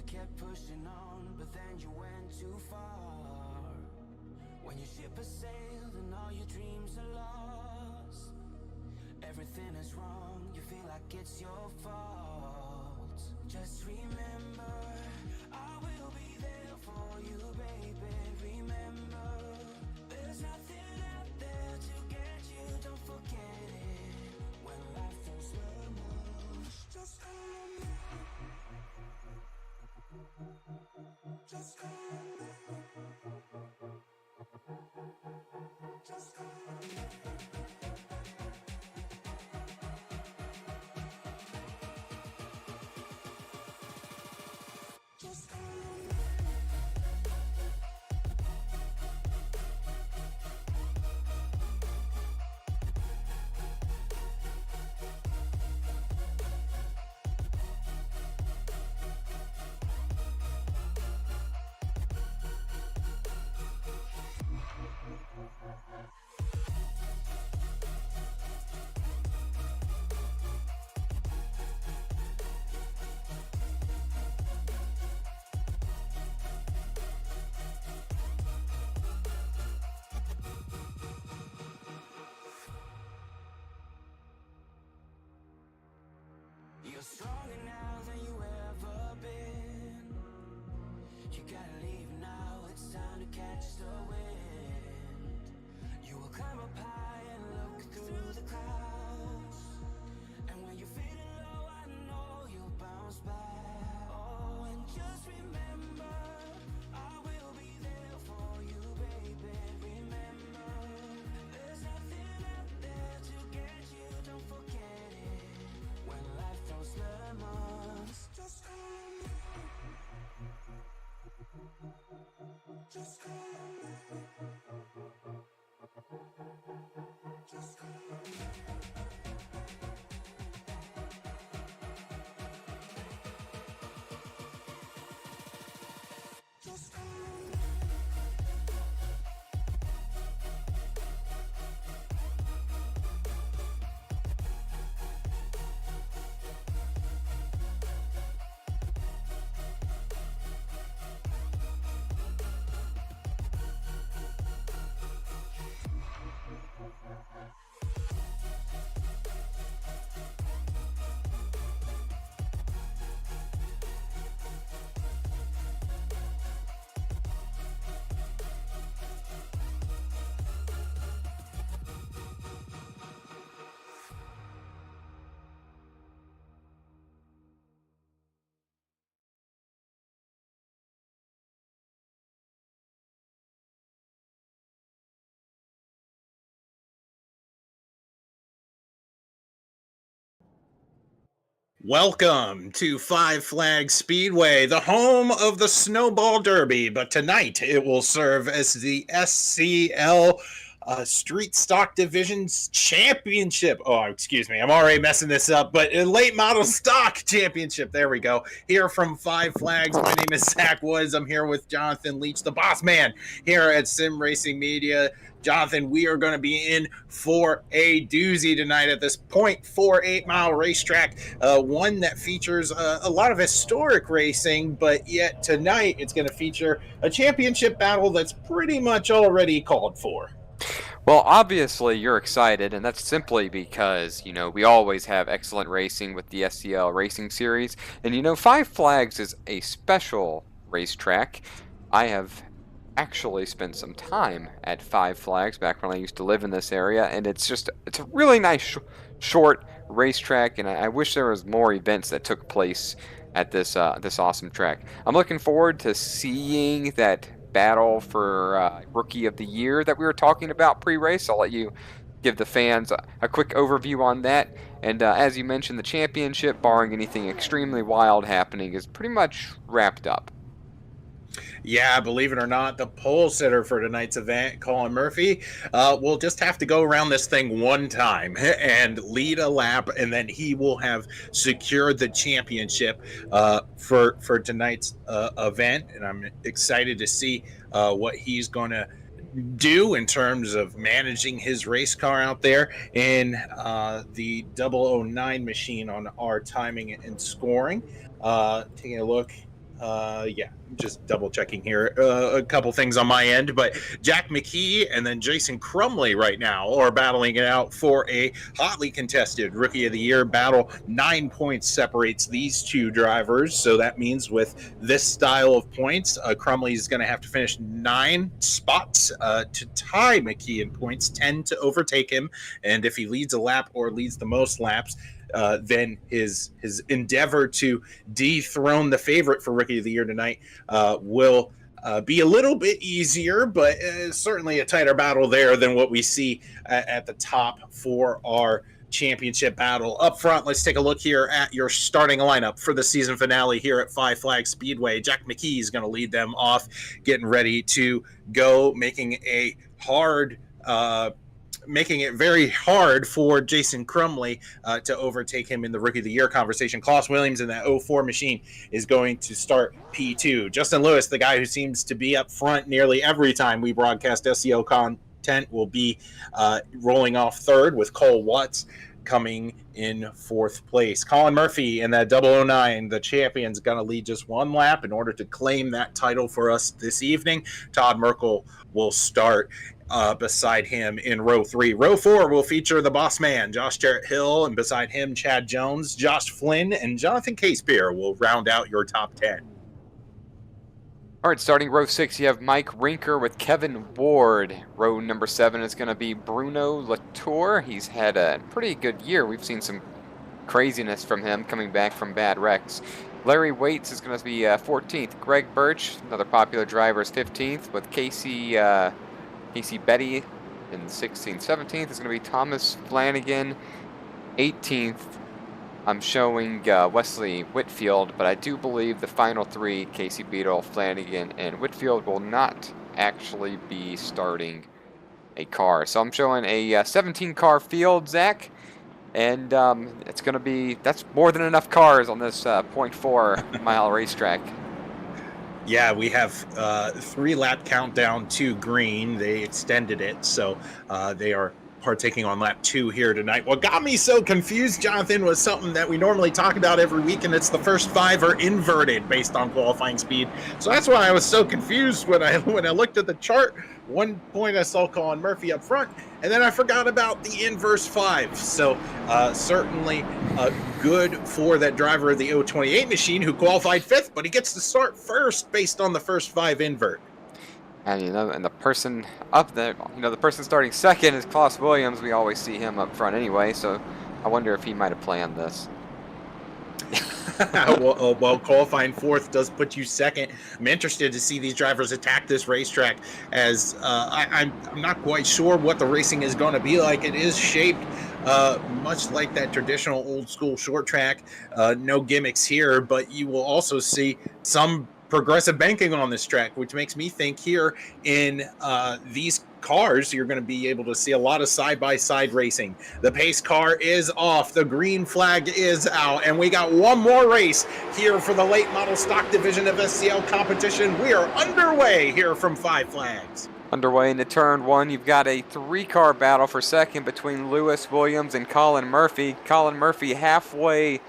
kept pushing on, but then you went too far. When your ship has sailed and all your dreams are lost, everything is wrong, you feel like it's your fault. Just remember, I will be there for you, baby. Remember, there's nothing out there to get you, don't forget it. When life throws lemons, just call on me. Just call on me. Just call on me. Just call on me. You're stronger now than you ever been. You gotta leave now, it's time to catch the wind. You will climb up high and look through the clouds, and when you're feeling low, I know you'll bounce back. Oh, and just remember, I will be there for you, baby. Remember, there's nothing out there to get you, don't forget it. When life throws lemons, just call on me. Just call on me. Just call on me. Just call on me. Welcome to Five Flags Speedway, the home of the Snowball Derby, but tonight it will serve as the SCL Street Stock Division's Championship. Oh, excuse me, I'm already messing this up, but Late Model Stock Championship. There we go. Here from Five Flags, my name is Zach Woods. I'm here with Jonathan Leach, the boss man here at Sim Racing Media. Jonathan, we are going to be in for a doozy tonight at this 0.48 mile racetrack, one that features a lot of historic racing, but yet tonight it's going to feature a championship battle that's pretty much already called for. Well, obviously you're excited, and that's simply because, we always have excellent racing with the SCL Racing Series, and Five Flags is a special racetrack. I have actually spent some time at Five Flags back when I used to live in this area, and it's a really nice short racetrack, and I wish there was more events that took place at this awesome track. I'm looking forward to seeing that battle for Rookie of the Year that we were talking about pre-race. I'll let you give the fans a quick overview on that. And as you mentioned, the championship, barring anything extremely wild happening, is pretty much wrapped up. Yeah, believe it or not, the pole sitter for tonight's event, Colin Murphy, will just have to go around this thing one time and lead a lap, and then he will have secured the championship for tonight's event. And I'm excited to see what he's going to do in terms of managing his race car out there in the 009 machine on our timing and scoring. Taking a look Yeah, just double checking here. A couple things on my end, but Jack McKee and then Jason Crumley right now are battling it out for a hotly contested Rookie of the Year battle. 9 points separates these two drivers, so that means with this style of points, Crumley is going to have to finish 9 spots to tie McKee in points, 10 to overtake him, and if he leads a lap or leads the most laps, then his endeavor to dethrone the favorite for Rookie of the Year tonight will be a little bit easier, but certainly a tighter battle there than what we see at the top for our championship battle. Up front, let's take a look here at your starting lineup for the season finale here at Five Flags Speedway. Jack McKee is going to lead them off, getting ready to go, making it very hard for Jason Crumley to overtake him in the Rookie of the Year conversation. Klaus Williams in that 04 machine is going to start P2. Justin Lewis, the guy who seems to be up front nearly every time we broadcast SCL content, will be rolling off third, with Cole Watts coming in fourth place. Colin Murphy in that 009, the champion's going to lead just one lap in order to claim that title for us this evening. Todd Merkel will start beside him in row 3. Row 4 will feature the boss man, Josh Jarrett Hill, and beside him, Chad Jones, Josh Flynn, and Jonathan Casebeer will round out your top 10. All right, starting row 6, you have Mike Rinker with Kevin Ward. Row number 7 is going to be Bruno Latour. He's had a pretty good year. We've seen some craziness from him coming back from bad wrecks. Larry Waits is going to be 14th. Greg Birch, another popular driver, is 15th, with Casey Betty in 16th. 17th is going to be Thomas Flanagan. 18th, I'm showing Wesley Whitfield, but I do believe the final 3, Casey Beadle, Flanagan, and Whitfield, will not actually be starting a car. So I'm showing a 17-car field, Zach, and it's going to be, that's more than enough cars on this 0.4 mile racetrack. Yeah, we have 3-lap countdown to green. They extended it, so they are partaking on lap 2 here tonight. What got me so confused, Jonathan, was something that we normally talk about every week, and it's the first 5 are inverted based on qualifying speed. So that's why I was so confused when I looked at the chart. One point I saw Colin Murphy up front, and then I forgot about the inverse 5. So certainly good for that driver of the 028 machine who qualified 5th, but he gets to start first based on the first 5 invert. And and the person up there, the person starting second is Klaus Williams. We always see him up front anyway, so I wonder if he might have planned this. well, qualifying 4th does put you second. I'm interested to see these drivers attack this racetrack, as I'm not quite sure what the racing is going to be like. It is shaped much like that traditional old school short track. No gimmicks here, but you will also see some progressive banking on this track, which makes me think here in these cars, you're going to be able to see a lot of side-by-side racing. The pace car is off, the green flag is out, and we got one more race here for the late model stock division of SCL competition. We are underway here from Five Flags. Underway into turn 1, you've got a 3-car battle for second between Lewis Williams and Colin Murphy. Colin Murphy halfway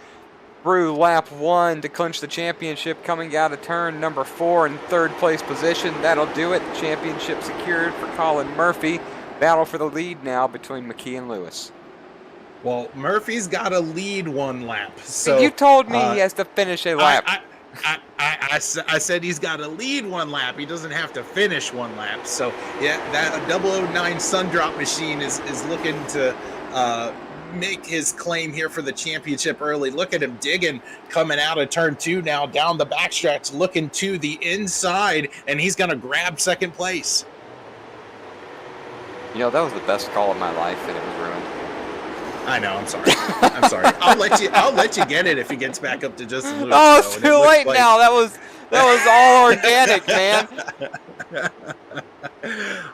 through lap 1 to clinch the championship, coming out of turn number 4 in 3rd place position. That'll do it. Championship secured for Colin Murphy. Battle for the lead now between McKee and Lewis. Well, Murphy's got to lead 1 lap. So you told me he has to finish a lap. I said he's got to lead 1 lap. He doesn't have to finish 1 lap. So yeah, that 009 Sundrop machine is looking to make his claim here for the championship early. Look at him digging, coming out of turn 2 now, down the backstretch, looking to the inside, and he's going to grab second place. That was the best call of my life, and it was ruined. I know. I'm sorry. I'm sorry. I'll let you get it if he gets back up to Justin Lewis. Oh, it's too late now. That was all organic, man.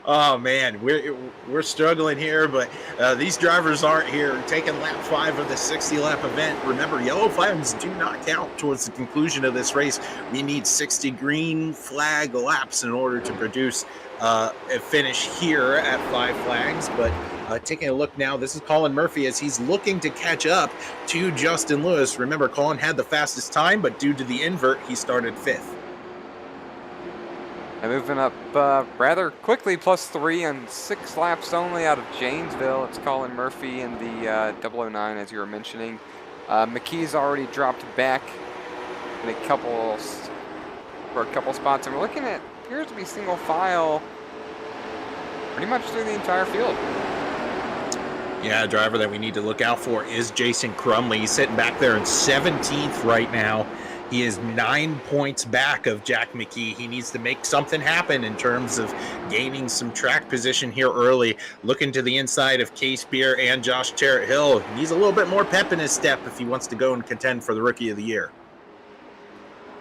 Oh man, we're struggling here, but these drivers aren't here. Taking lap 5 of the 60-lap event. Remember, yellow flags do not count towards the conclusion of this race. We need 60 green flag laps in order to produce a finish here at 5 flags. But taking a look now, this is Colin Murphy as he's looking to catch up to Justin Lewis. Remember, Colin had the fastest time, but due to the invert, he started 5th. And moving up rather quickly, +3 on 6 laps only out of Janesville. It's Colin Murphy in the 009, as you were mentioning. McKee's already dropped back in for a couple spots, and we're looking at appears to be single file pretty much through the entire field. Yeah, a driver that we need to look out for is Jason Crumley. He's sitting back there in 17th right now. He is 9 points back of Jack McKee. He needs to make something happen in terms of gaining some track position here early. Looking to the inside of Case Beer and Josh Charrett Hill. He needs a little bit more pep in his step if he wants to go and contend for the Rookie of the Year.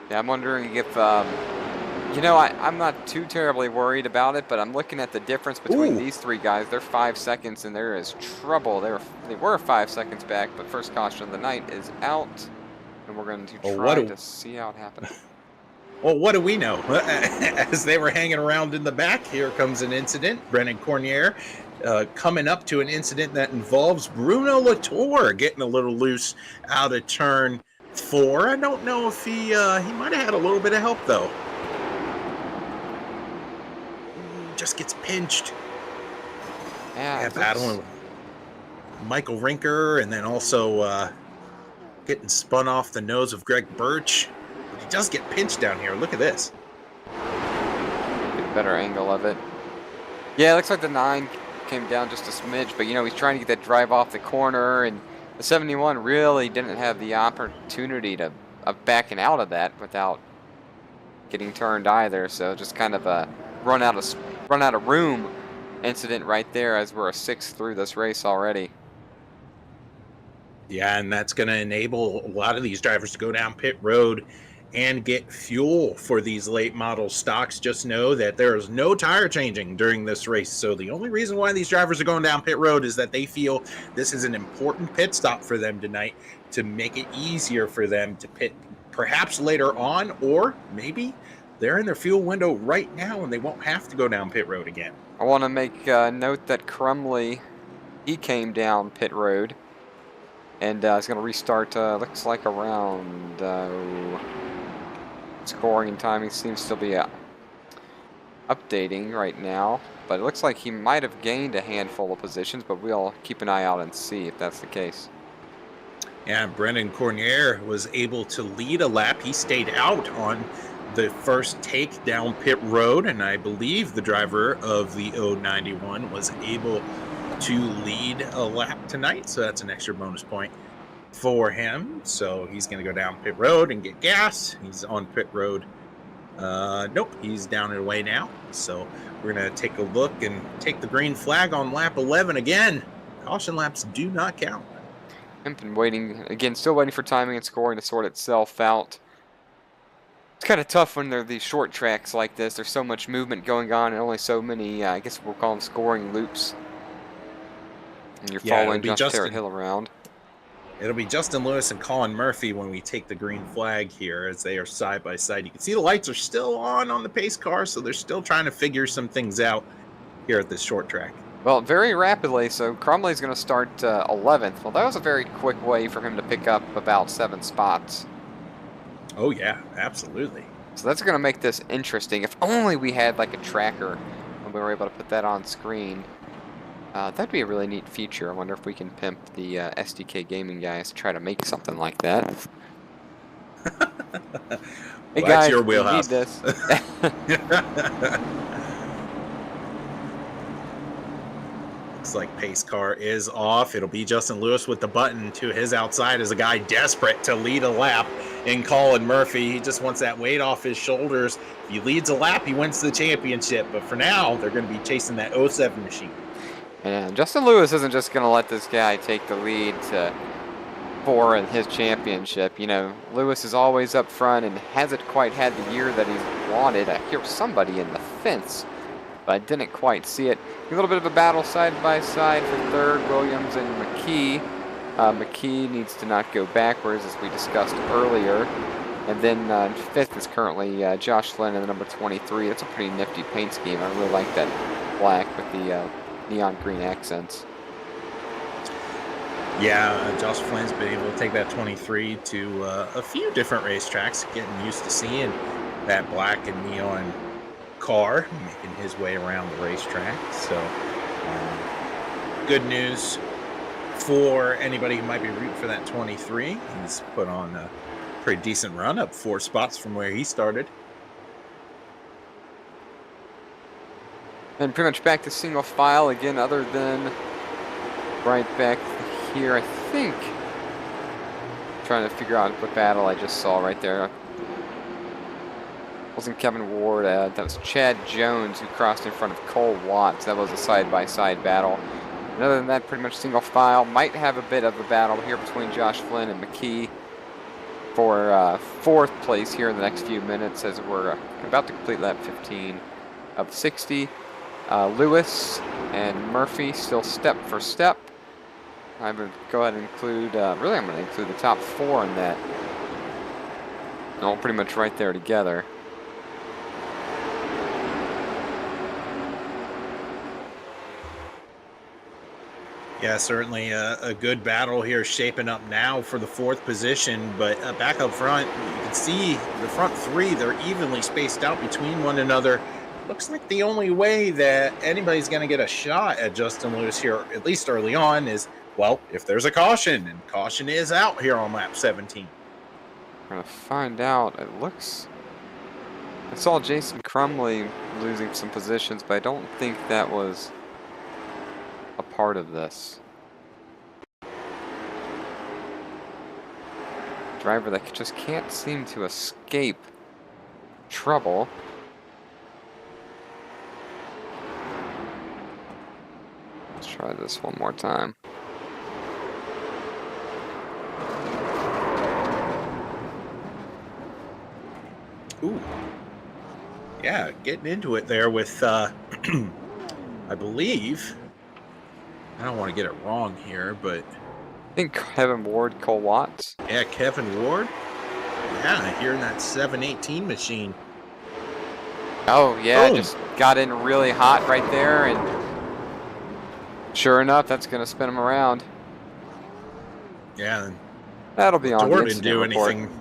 Yeah, I'm wondering if, I'm not too terribly worried about it, but I'm looking at the difference between these 3 guys. They're 5 seconds, and there is trouble. They were 5 seconds back, but first caution of the night is out. And we're going to try to see how it happens. Well, what do we know? As they were hanging around in the back, here comes an incident. Brennan Cornier coming up to an incident that involves Bruno Latour getting a little loose out of turn 4. I don't know if he might have had a little bit of help, though. Just gets pinched. Yeah, battling with Michael Rinker, and then also getting spun off the nose of Greg Birch. But he does get pinched down here. Look at this. Get a better angle of it. Yeah, it looks like the 9 came down just a smidge, but he's trying to get that drive off the corner, and the 71 really didn't have the opportunity of backing out of that without getting turned either. So just kind of a run out of room incident right there, as we're a 6th through this race already. Yeah, and that's going to enable a lot of these drivers to go down pit road and get fuel for these late model stocks. Just know that there is no tire changing during this race. So the only reason why these drivers are going down pit road is that they feel this is an important pit stop for them tonight to make it easier for them to pit perhaps later on, or maybe they're in their fuel window right now and they won't have to go down pit road again. I want to make note that Crumley, he came down pit road. And it's going to restart, looks like around scoring and timing seems to be updating right now. But it looks like he might have gained a handful of positions, but we'll keep an eye out and see if that's the case. Yeah, Brendan Cornier was able to lead a lap. He stayed out on the first take down pit road, and I believe the driver of the 091 was able to lead a lap tonight, so that's an extra bonus point for him. So he's going to go down pit road and get gas. He's on pit road. Nope, he's down and away now. So we're going to take a look and take the green flag on lap 11 again. Caution laps do not count. I've been waiting, again, still waiting for timing and scoring to sort itself out. It's kind of tough when there are these short tracks like this. There's so much movement going on and only so many, I guess we'll call them scoring loops. And you're following Josh Charrett Hill around. It'll be Justin Lewis and Colin Murphy when we take the green flag here, as they are side by side. You can see the lights are still on the pace car, so they're still trying to figure some things out here at this short track. Well, very rapidly, so Crumley's going to start 11th. Well, that was a very quick way for him to pick up about 7 spots. Oh, yeah, absolutely. So that's going to make this interesting. If only we had like a tracker and we were able to put that on screen. That'd be a really neat feature. I wonder if we can pimp the SDK gaming guys to try to make something like that. Hey Well, guys, that's your wheelhouse. we need this. Looks like pace car is off. It'll be Justin Lewis with the button to his outside as a guy desperate to lead a lap in Colin Murphy. He just wants that weight off his shoulders. If he leads a lap, he wins the championship. But for now, they're going to be chasing that 07 machine. And Justin Lewis isn't just going to let this guy take the lead for his championship. You know, Lewis is always up front and hasn't quite had the year that he's wanted. I hear somebody in the fence but I didn't quite see it. A little bit of a battle side by side for third, Williams and McKee. McKee needs to not go backwards, as we discussed earlier. And then fifth is currently Josh Flynn in the number 23. That's a pretty nifty paint scheme. I really like that black with the neon green accents. Yeah, Josh Flynn's been able to take that 23 to a few different racetracks, getting used to seeing that black and neon car making his way around the racetrack. So, good news for anybody who might be rooting for that 23. He's put on a pretty decent run, up 4 spots from where he started. And pretty much back to single file again, other than right back here, I think. Trying to figure out what battle I just saw right there. Wasn't Kevin Ward, that was Chad Jones who crossed in front of Cole Watts. That was a side-by-side battle. And other than that, pretty much single file. Might have a bit of a battle here between Josh Flynn and McKee for fourth place here in the next few minutes, as we're about to complete lap 15 of 60. Lewis and Murphy still step for step. I'm going to go ahead and include, really I'm going to include the top 4 in that. All pretty much right there together. Yeah, certainly a good battle here shaping up now for the 4th position, but back up front, you can see the front 3, they're evenly spaced out between one another. Looks like the only way that anybody's going to get a shot at Justin Lewis here, at least early on, is, well, if there's a caution, and caution is out here on lap 17. We're going to find out. It looks... I saw Jason Crumley losing some positions, but I don't think that was a part of this. Driver that just can't seem to escape trouble. Let's try this one more time. Ooh. Yeah, getting into it there with, I believe, I don't want to get it wrong here, but... I think Kevin Ward, Cole Watts. Yeah, Kevin Ward. Yeah, here in that 718 machine. Oh, yeah, Boom. just got in really hot right there, and sure enough, that's going to spin him around. Yeah. That'll be on the Latour didn't do report. anything.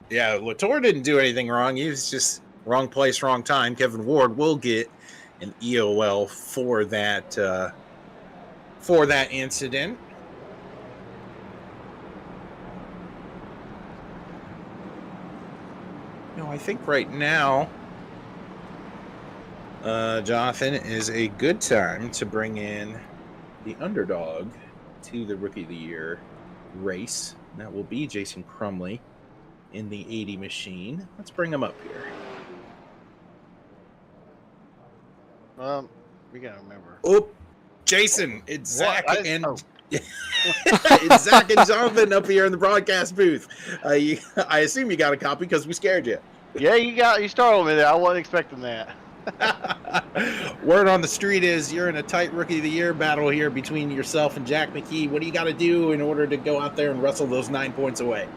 Yeah, Latour didn't do anything wrong. He was just wrong place, wrong time. Kevin Ward will get an EOL for that incident. No, I think right now, Jonathan, is a good time to bring in the underdog to the Rookie of the Year race. That will be Jason Crumley in the 80 machine. Let's bring him up here. We gotta remember. Oh, Jason, it's Zach What? it's Zach and Jonathan up here in the broadcast booth. I assume you got a copy because we scared you. Yeah, you startled me there. I wasn't expecting that. Word on the street is you're in a tight Rookie of the Year battle here between yourself and Jack McKee. What do you got to do in order to go out there and wrestle those 9 points away?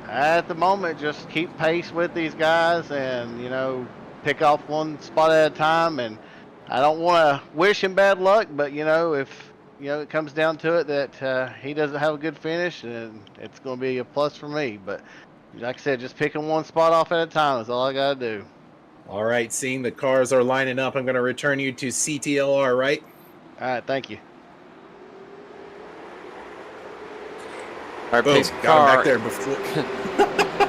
At the moment, just keep pace with these guys and, pick off one spot at a time. And I don't want to wish him bad luck, but, if, it comes down to it that he doesn't have a good finish, and it's going to be a plus for me. But like I said, just picking one spot off at a time is all I got to do. All right, seeing the cars are lining up, I'm going to return you to CTLR, right? All right, thank you. Our Boom, pace got him car. back there before.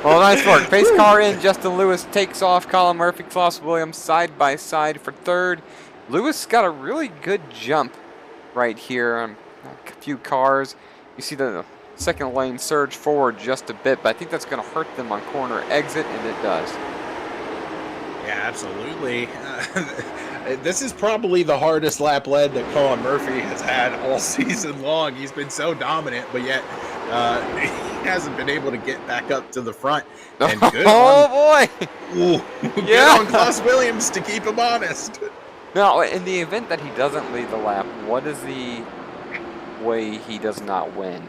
Well, nice work. Pace car in. Justin Lewis takes off. Colin Murphy, Klaus Williams side by side for third. Lewis got a really good jump right here on a few cars. You see the second lane surge forward just a bit, but I think that's going to hurt them on corner exit, and it does. Yeah, absolutely. This is probably the hardest lap lead that Colin Murphy has had all season long. He's been so dominant, but yet he hasn't been able to get back up to the front. And good oh boy! Ooh, Yeah. good on Klaus Williams to keep him honest. Now, in the event that he doesn't lead the lap, what is the way he does not win?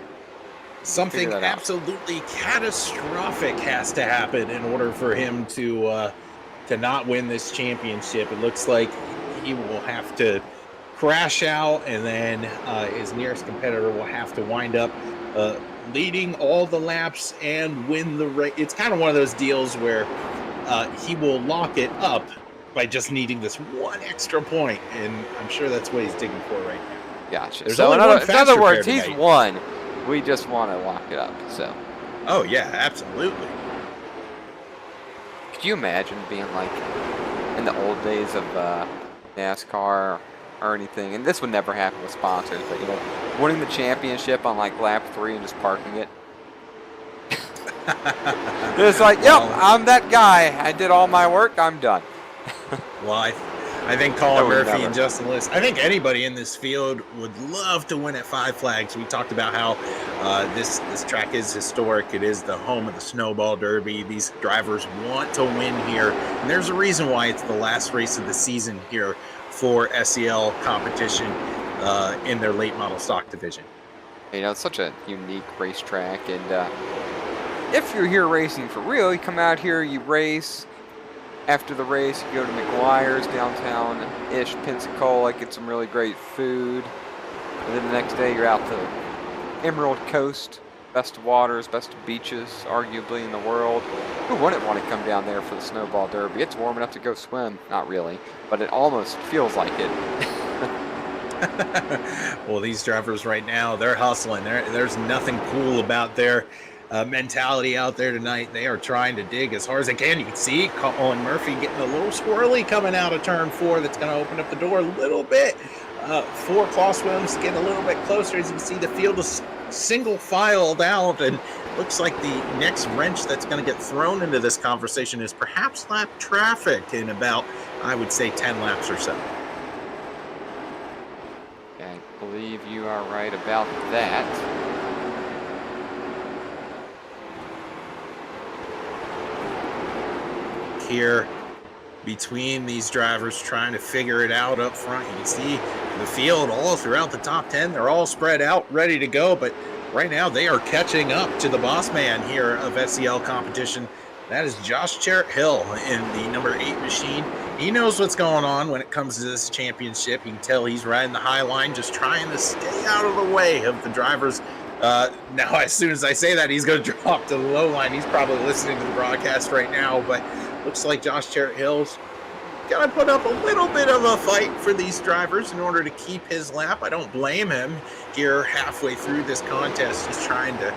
Something that out. absolutely catastrophic has to happen in order for him to not win this championship. It looks like he will have to crash out, and then his nearest competitor will have to wind up leading all the laps and win the race. It's kind of one of those deals where he will lock it up by just needing this one extra point, and I'm sure that's what he's digging for right now. Gotcha. There's So only in one other faster words, pair he's tonight. won. We just want to lock it up. So. Oh yeah, absolutely. Could you imagine being like in the old days of NASCAR or anything? And this would never happen with sponsors, but you know, winning the championship on like lap 3 and just parking it. It's like, yep, I'm that guy. I did all my work. I'm done. Well, I think Colin Murphy never. and Justin Lewis, I think anybody in this field would love to win at Five Flags. We talked about how this track is historic. It is the home of the Snowball Derby. These drivers want to win here, and there's a reason why it's the last race of the season here for SCL competition in their late model stock division. You know, it's such a unique racetrack, and if you're here racing for real, you come out here, you race. After the race, you go to McGuire's downtown-ish Pensacola, get some really great food. And then the next day, you're out to Emerald Coast, best of waters, best of beaches, arguably in the world. Who wouldn't want to come down there for the Snowball Derby? It's warm enough to go swim. Not really, but it almost feels like it. Well, these drivers right now, they're hustling. There's nothing cool about their mentality out there tonight. They are trying to dig as hard as they can. You can see Colin Murphy getting a little squirrely coming out of turn 4. That's going to open up the door a little bit for Klaus Williams to get a little bit closer. As you can see, the field is single filed out, and looks like the next wrench that's going to get thrown into this conversation is perhaps lap traffic in about, I would say, 10 laps or so. I believe you are right about that. Here between these drivers trying to figure it out up front. You can see the field all throughout the top 10. They're all spread out, ready to go, but right now they are catching up to the boss man here of SCL competition. That is Josh Cherritt-Hill in the number 8 machine. He knows what's going on when it comes to this championship. You can tell he's riding the high line, just trying to stay out of the way of the drivers. Now, as soon as I say that, he's going to drop to the low line. He's probably listening to the broadcast right now, but looks like Josh Cherritt-Hill's going to put up a little bit of a fight for these drivers in order to keep his lap. I don't blame him here halfway through this contest. He's trying to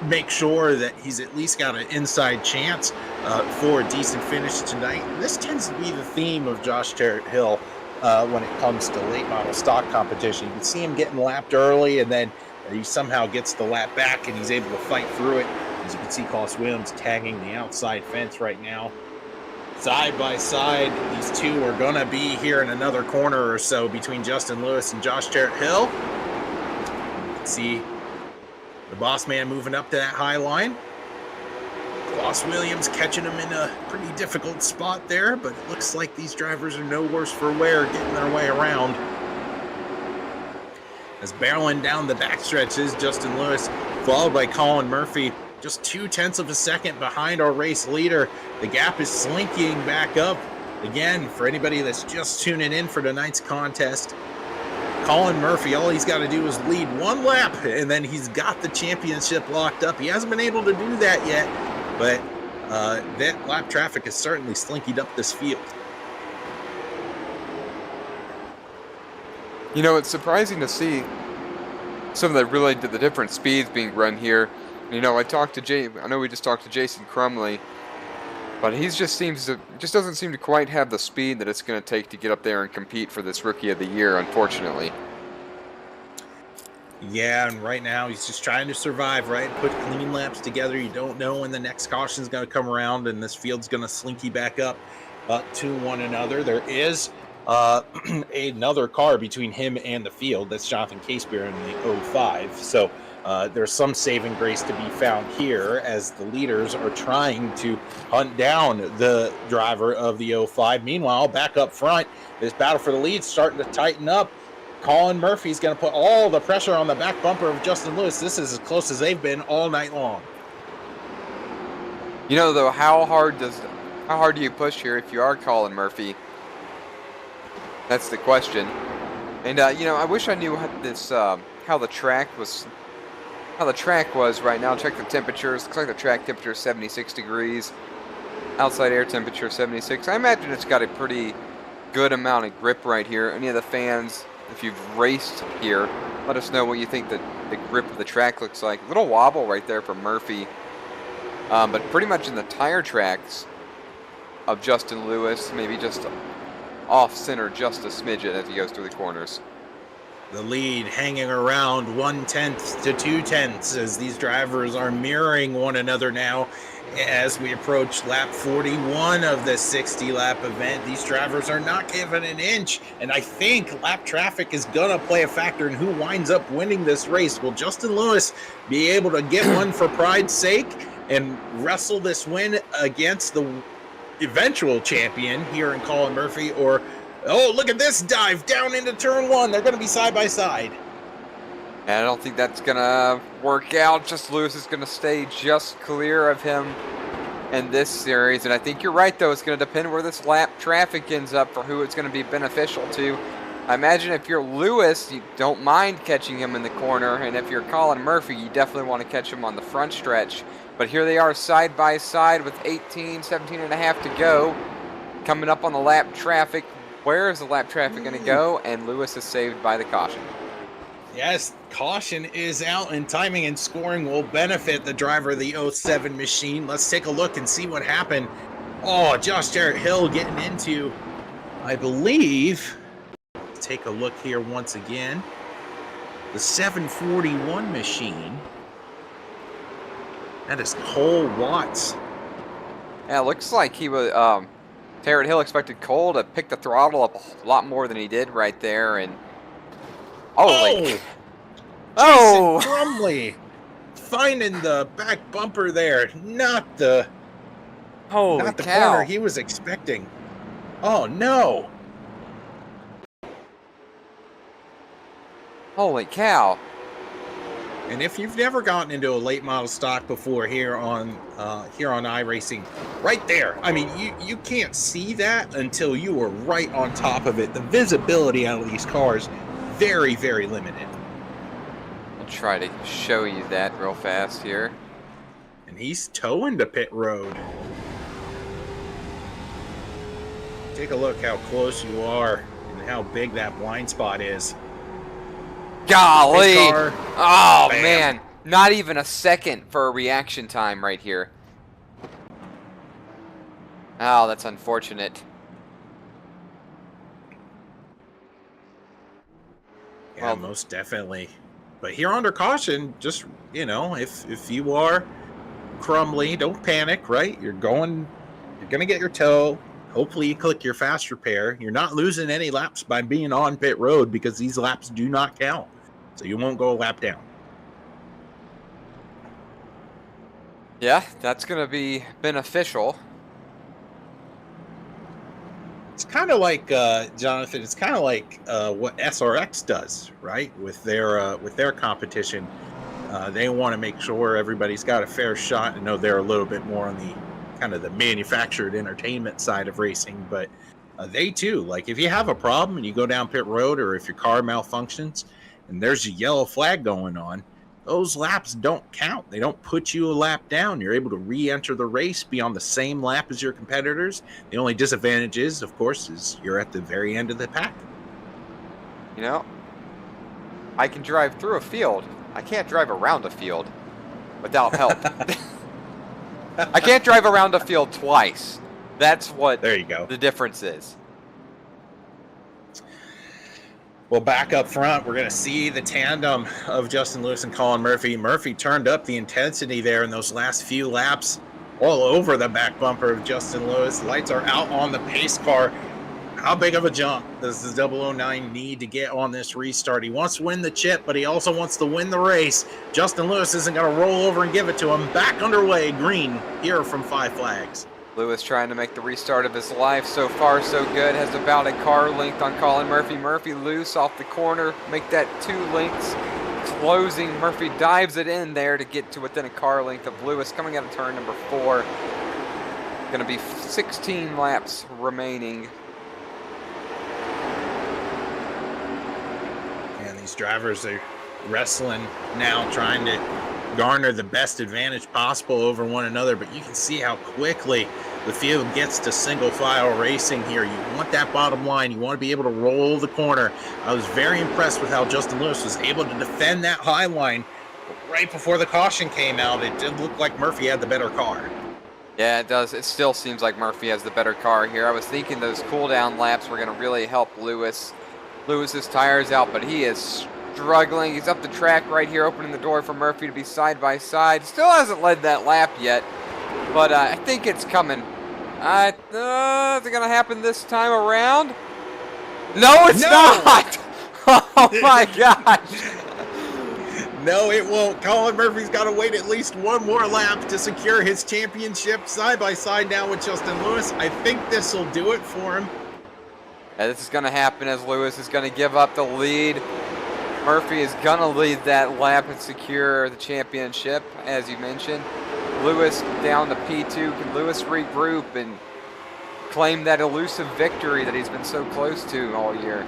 make sure that he's at least got an inside chance for a decent finish tonight. And this tends to be the theme of Josh Cherritt-Hill when it comes to late model stock competition. You can see him getting lapped early, and then he somehow gets the lap back and he's able to fight through it. As you can see, Klaus Williams tagging the outside fence right now. Side by side, these two are going to be here in another corner or so between Justin Lewis and Josh Cherritt-Hill. You can see the boss man moving up to that high line. Klaus Williams catching him in a pretty difficult spot there, but it looks like these drivers are no worse for wear getting their way around. As barreling down the backstretch is Justin Lewis, followed by Colin Murphy, just 0.2 of a second behind our race leader. The gap is slinking back up. Again, for anybody that's just tuning in for tonight's contest, Colin Murphy, all he's got to do is lead one lap, and then he's got the championship locked up. He hasn't been able to do that yet, but that lap traffic has certainly slinkied up this field. You know, it's surprising to see some of the different speeds being run here. You know, I know we just talked to Jason Crumley, but he just doesn't seem to quite have the speed that it's going to take to get up there and compete for this Rookie of the Year, unfortunately. Yeah, and right now he's just trying to survive, right? Put clean laps together. You don't know when the next caution is going to come around, and this field's going to slinky back up to one another. There is another car between him and the field. That's Jonathan Casebeer in the 05. So there's some saving grace to be found here as the leaders are trying to hunt down the driver of the 05. Meanwhile, back up front, this battle for the lead starting to tighten up. Colin Murphy's going to put all the pressure on the back bumper of Justin Lewis. This is as close as they've been all night long. You know, though, how hard do you push here if you are Colin Murphy? That's the question. And you know, I wish I knew how the track was right now. Check the temperatures. Looks like the track temperature is 76 degrees. Outside air temperature 76. I imagine it's got a pretty good amount of grip right here. Any of the fans, if you've raced here, let us know what you think the grip of the track looks like. A little wobble right there for Murphy. But pretty much in the tire tracks of Justin Lewis, maybe just off center just a smidgen as he goes through the corners. The lead hanging around 1/10 to 2/10 as these drivers are mirroring one another now as we approach lap 41 of the 60-lap event. These drivers are not giving an inch, and I think lap traffic is going to play a factor in who winds up winning this race. Will Justin Lewis be able to get one for pride's sake and wrestle this win against the eventual champion here in Colin Murphy, or oh, look at this dive down into turn one. They're going to be side by side. And I don't think that's going to work out. Just Lewis is going to stay just clear of him in this series. And I think you're right, though. It's going to depend where this lap traffic ends up for who it's going to be beneficial to. I imagine if you're Lewis, you don't mind catching him in the corner. And if you're Colin Murphy, you definitely want to catch him on the front stretch. But here they are side by side with 17 and a half to go. Coming up on the lap traffic. Where is the lap traffic going to go? And Lewis is saved by the caution. Yes, caution is out, and timing and scoring will benefit the driver of the 07 machine. Let's take a look and see what happened. Oh, Josh Jarrett Hill getting into, I believe, let's take a look here once again. The 741 machine. That is Cole Watts. Yeah, it looks like he was. Jarrett Hill expected Cole to pick the throttle up a lot more than he did right there, and Jason Crumley finding the back bumper there, not the corner he was expecting. Oh no! Holy cow! And if you've never gotten into a late model stock before here on iRacing, right there. I mean, you can't see that until you are right on top of it. The visibility out of these cars, very, very limited. I'll try to show you that real fast here. And he's towing the pit road. Take a look how close you are and how big that blind spot is. Golly! Oh, Bam. man. Not even a second for a reaction time right here. Oh, that's unfortunate. Yeah, well, most definitely. But here under caution, just, you know, if you are Crumley, don't panic, right? You're going to get your tow. Hopefully you click your fast repair. You're not losing any laps by being on pit road because these laps do not count. So you won't go a lap down. Yeah, that's going to be beneficial. It's kind of like, Jonathan, it's kind of like what SRX does, right? With their competition. They want to make sure everybody's got a fair shot. I know they're a little bit more on the kind of the manufactured entertainment side of racing, but they too, like if you have a problem and you go down pit road or if your car malfunctions, and there's a yellow flag going on, those laps don't count. They don't put you a lap down. You're able to re-enter the race, be on the same lap as your competitors. The only disadvantage is, of course, is you're at the very end of the pack. You know, I can drive through a field. I can't drive around a field without help. I can't drive around a field twice. That's what there you go. The difference is. Well, back up front, we're going to see the tandem of Justin Lewis and Colin Murphy. Murphy turned up the intensity there in those last few laps all over the back bumper of Justin Lewis. Lights are out on the pace car. how big of a jump does the 009 need to get on this restart? He wants to win the chip, but he also wants to win the race. Justin Lewis isn't going to roll over and give it to him. Back underway, green here from Five Flags. Lewis trying to make the restart of his life. So far, so good. Has about a car length on Colin Murphy. Murphy loose off the corner. Make that 2 lengths. Closing. Murphy dives it in there to get to within a car length of Lewis. Coming out of turn number 4. Going to be 16 laps remaining. And these drivers are wrestling now, trying to garner the best advantage possible over one another, but you can see how quickly the field gets to single file racing here. You want that bottom line. You want to be able to roll the corner. I was very impressed with how Justin Lewis was able to defend that high line. But right before the caution came out, it did look like Murphy had the better car. Yeah, it does. It still seems like Murphy has the better car here. I was thinking those cool down laps were going to really help Lewis's tires out, but he is struggling. He's up the track right here, opening the door for Murphy to be side by side. Still hasn't led that lap yet, but I think it's coming. Is it going to happen this time around? No, it's not! Oh my gosh! No, it won't. Colin Murphy's got to wait at least one more lap to secure his championship side by side now with Justin Lewis. I think this will do it for him. Yeah, this is going to happen as Lewis is going to give up the lead. Murphy is going to lead that lap and secure the championship, as you mentioned. Lewis down to P2. Can Lewis regroup and claim that elusive victory that he's been so close to all year?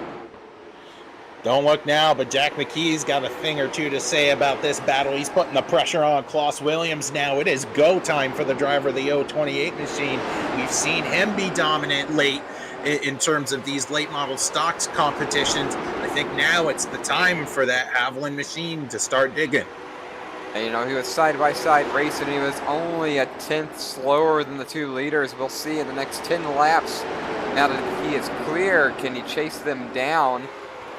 Don't look now, but Jack McKee's got a thing or two to say about this battle. He's putting the pressure on Klaus Williams now. It is go time for the driver of the 028 machine. We've seen him be dominant late in terms of these late model stocks competitions. I think now it's the time for that Haviland machine to start digging. And, you know, he was side-by-side racing. He was only a 10th slower than the 2 leaders. We'll see in the next 10 laps. Now that he is clear, can he chase them down?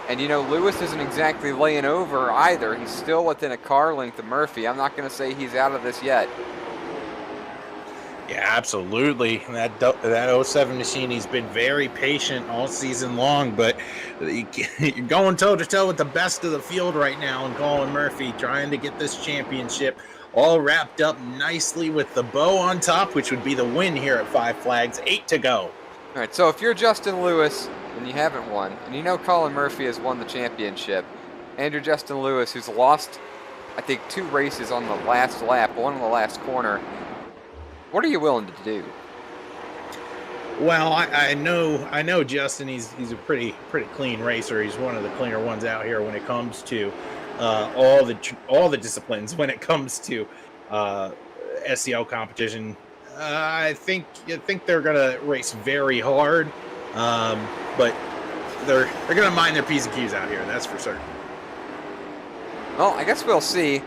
And, you know, Lewis isn't exactly laying over either. He's still within a car length of Murphy. I'm not going to say he's out of this yet. Yeah, absolutely. That 07 machine, he's been very patient all season long, but you're going toe-to-toe with the best of the field right now, and Colin Murphy trying to get this championship all wrapped up nicely with the bow on top, which would be the win here at Five Flags. 8 to go. All right, so if you're Justin Lewis and you haven't won, and you know Colin Murphy has won the championship, and you're Justin Lewis, who's lost, I think, 2 races on the last lap, one on the last corner, what are you willing to do? Well, I know Justin. He's a pretty clean racer. He's one of the cleaner ones out here when it comes to all the disciplines. When it comes to SCL competition, I think they're gonna race very hard, but they're gonna mind their P's and Q's out here. That's for certain. Well, I guess we'll see.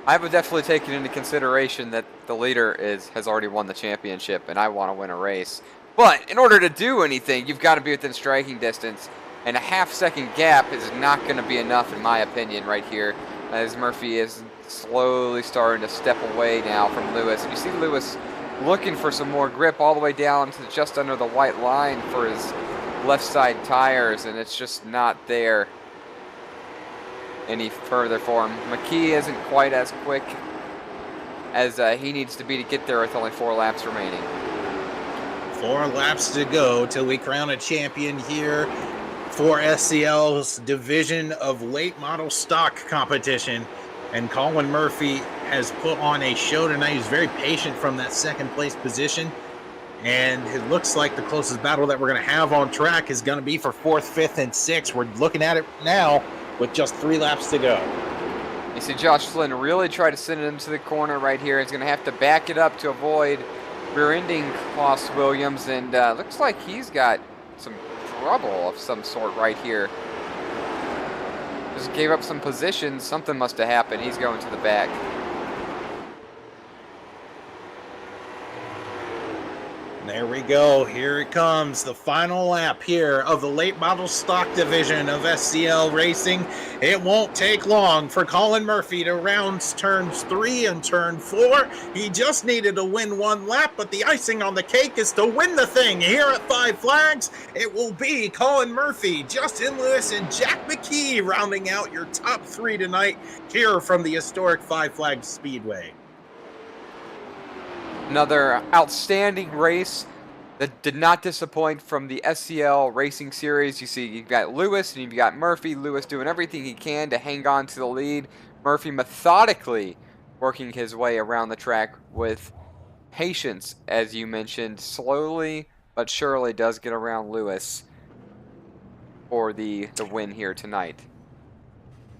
I would definitely take it into consideration that the leader has already won the championship, and I want to win a race. But in order to do anything, you've got to be within striking distance, and a half-second gap is not going to be enough, in my opinion, right here, as Murphy is slowly starting to step away now from Lewis. And you see Lewis looking for some more grip all the way down to just under the white line for his left side tires, and it's just not there any further for him. McKee isn't quite as quick as he needs to be to get there with only 4 laps remaining. 4 laps to go till we crown a champion here for SCL's division of late model stock competition. And Colin Murphy has put on a show tonight. He's very patient from that second place position. And it looks like the closest battle that we're going to have on track is going to be for 4th, 5th, and 6th. We're looking at it now with just 3 laps to go. You see Josh Flynn really try to send it into the corner right here. He's going to have to back it up to avoid rear-ending Klaus Williams, and looks like he's got some trouble of some sort right here. Just gave up some positions. Something must have happened. He's going to the back. There we go. Here it comes. The final lap here of the late model stock division of SCL Racing. It won't take long for Colin Murphy to round turns 3 and turn 4. He just needed to win one lap, but the icing on the cake is to win the thing here at Five Flags. It will be Colin Murphy, Justin Lewis, and Jack McKee rounding out your top 3 tonight here from the historic Five Flags Speedway. Another outstanding race that did not disappoint from the SCL Racing Series. You see, you've got Lewis and you've got Murphy. Lewis doing everything he can to hang on to the lead. Murphy methodically working his way around the track with patience, as you mentioned. Slowly but surely does get around Lewis for the win here tonight.